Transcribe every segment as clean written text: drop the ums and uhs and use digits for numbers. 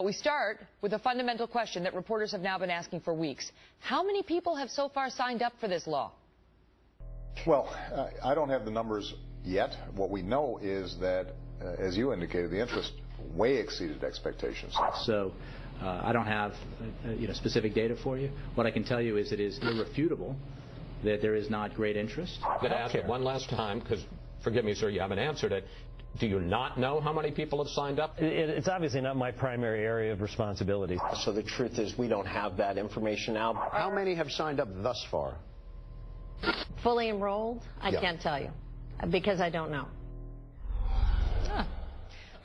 We start with a fundamental question that reporters have now been asking for weeks. How many people have so far signed up for this law? Well, I don't have the numbers yet. What we know is that, as you indicated, the interest way exceeded expectations. So I don't have specific data for you. What I can tell you is it is irrefutable that there is not great interest. I'm going to ask it one last time because, forgive me, sir, you haven't answered it. Do you not know how many people have signed up? It's obviously not my primary area of responsibility. So the truth is we don't have that information now. How many have signed up thus far? Fully enrolled? I can't tell you because I don't know.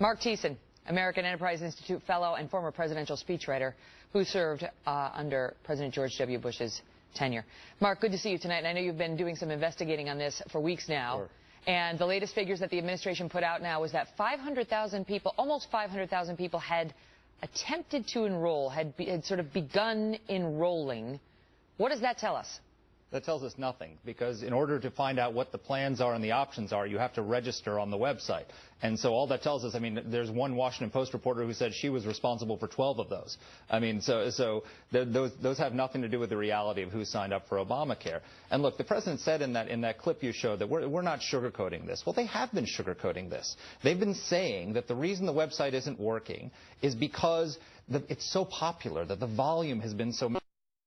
Mark Thiessen, American Enterprise Institute fellow and former presidential speechwriter who served under President George W. Bush's tenure. Mark, good to see you tonight. And I know you've been doing some investigating on this for weeks now. Sure. And the latest figures that the administration put out now is that 500,000 people, almost 500,000 people had attempted to enroll, had sort of begun enrolling. What does that tell us? That tells us nothing, because in order to find out what the plans are and the options are, you have to register on the website. And so all that tells us, I mean, there's one Washington Post reporter who said she was responsible for 12 of those. I mean, those have nothing to do with the reality of who signed up for Obamacare. And look, the president said in that clip you showed that we're not sugarcoating this. Well, they have been sugarcoating this. They've been saying that the reason the website isn't working is because it's so popular, that the volume has been so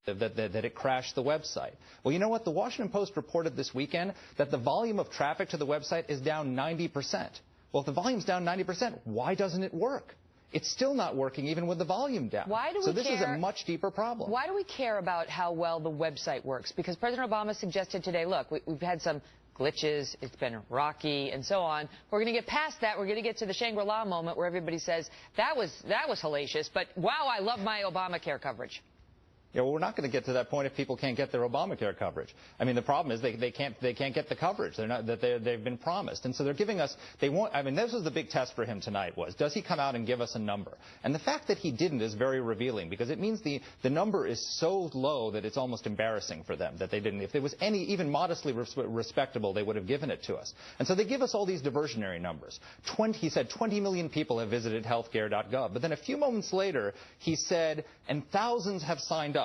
that it crashed the website. Well, you know what? The Washington Post reported this weekend that the volume of traffic to the website is down 90%. Well, if the volume's down 90%, why doesn't it work? It's still not working even with the volume down. Why do we so this is a much deeper problem. Why do we care about how well the website works? Because President Obama suggested today, look, we've had some glitches, it's been rocky, and so on. We're going to get past that. We're going to get to the Shangri-La moment where everybody says, that was hellacious, but wow, I love my Obamacare coverage. Yeah, well, we're not going to get to that point if people can't get their Obamacare coverage. I mean, the problem is they can't get the coverage they've been promised, and so they're giving us. They won't. I mean, this was the big test for him tonight: does he come out and give us a number? And the fact that he didn't is very revealing, because it means the number is so low that it's almost embarrassing for them that they didn't. If there was any even modestly respectable, they would have given it to us. And so they give us all these diversionary numbers. He said 20 million people have visited healthcare.gov, but then a few moments later he said, and thousands have signed up.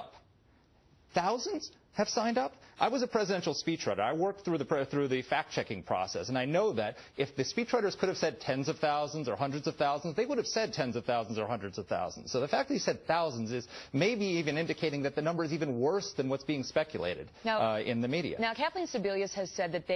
Thousands have signed up? I was a presidential speechwriter. I worked through the fact-checking process, and I know that if the speechwriters could have said tens of thousands or hundreds of thousands, they would have said tens of thousands or hundreds of thousands. So the fact that he said thousands is maybe even indicating that the number is even worse than what's being speculated in the media. Now, Kathleen Sebelius has said that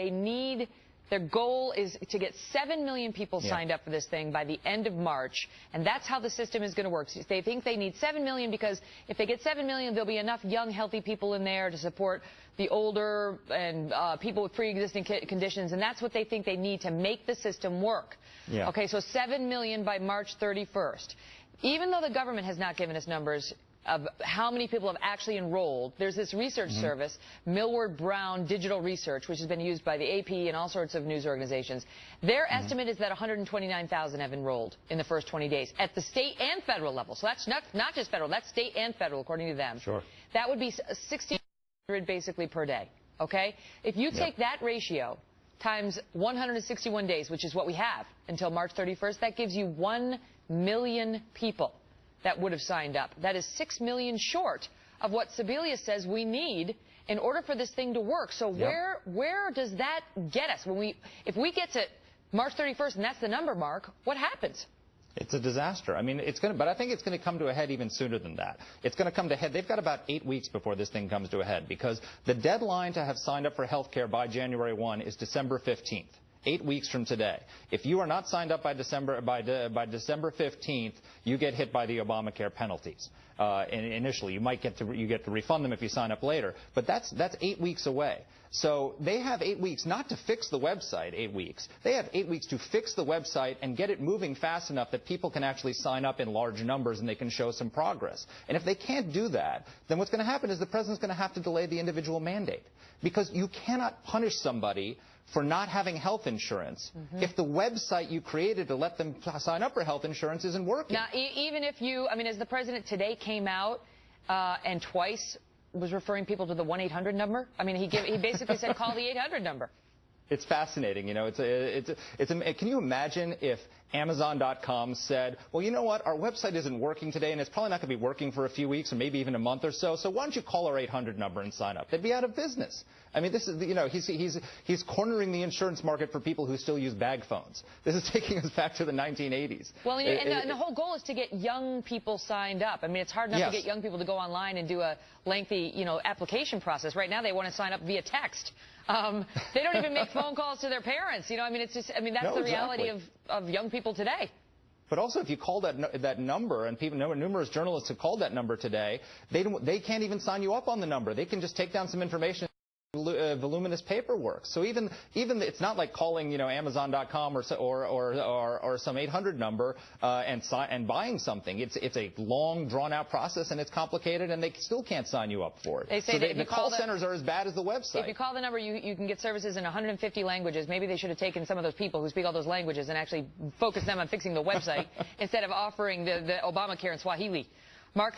their goal is to get 7 million people signed up for this thing by the end of March, and that's how the system is going to work. They think they need 7 million because if they get 7 million, there'll be enough young, healthy people in there to support the older and people with pre-existing conditions, and that's what they think they need to make the system work. Yeah. Okay, so 7 million by March 31st. Even though the government has not given us numbers of how many people have actually enrolled, there's this research service, Millward Brown Digital Research, which has been used by the AP and all sorts of news organizations. Their estimate is that 129,000 have enrolled in the first 20 days at the state and federal level. So that's not just federal, that's state and federal, according to them. Sure. That would be 1,600 basically per day, okay? If you take that ratio times 161 days, which is what we have until March 31st, that gives you 1 million people that would have signed up. That is 6 million short of what Sebelius says we need in order for this thing to work. So where does that get us? If we get to March 31st and that's the number, Mark, what happens? It's a disaster. I mean, but I think it's going to come to a head even sooner than that. It's going to come to a head. They've got about 8 weeks before this thing comes to a head, because the deadline to have signed up for health care by January 1 is December 15th. 8 weeks from today. If you are not signed up by December 15th, you get hit by the Obamacare penalties. And initially, you get to refund them if you sign up later, but that's 8 weeks away. So they have 8 weeks not to fix the website. 8 weeks. They have 8 weeks to fix the website and get it moving fast enough that people can actually sign up in large numbers and they can show some progress. And if they can't do that, then what's going to happen is the president's going to have to delay the individual mandate, because you cannot punish somebody for not having health insurance if the website you created to let them sign up for health insurance isn't working. Now, even if as the president today came out and twice was referring people to the 1-800 number, I mean, he basically said call the 800 number. It's fascinating, you know. Can you imagine if Amazon.com said, well, you know what, our website isn't working today, and it's probably not going to be working for a few weeks or maybe even a month or so, so why don't you call our 800 number and sign up? They'd be out of business. I mean, this is, you know, he's cornering the insurance market for people who still use bag phones. This is taking us back to the 1980s. Well, and the whole goal is to get young people signed up. I mean, it's hard enough to get young people to go online and do a lengthy, you know, application process. Right now, they want to sign up via text. They don't even make phone calls to their parents. You know, I mean, it's just, I mean, that's the reality of young people today. But also, if you call that number, and numerous journalists have called that number today, they can't even sign you up on the number. They can just take down some information. Voluminous paperwork. So even it's not like calling, you know, Amazon.com or some 800 number and buying something. It's a long, drawn-out process, and it's complicated, and they still can't sign you up for it. They say so the call centers are as bad as the website. If you call the number, you can get services in 150 languages. Maybe they should have taken some of those people who speak all those languages and actually focused them on fixing the website instead of offering the Obamacare in Swahili. Mark,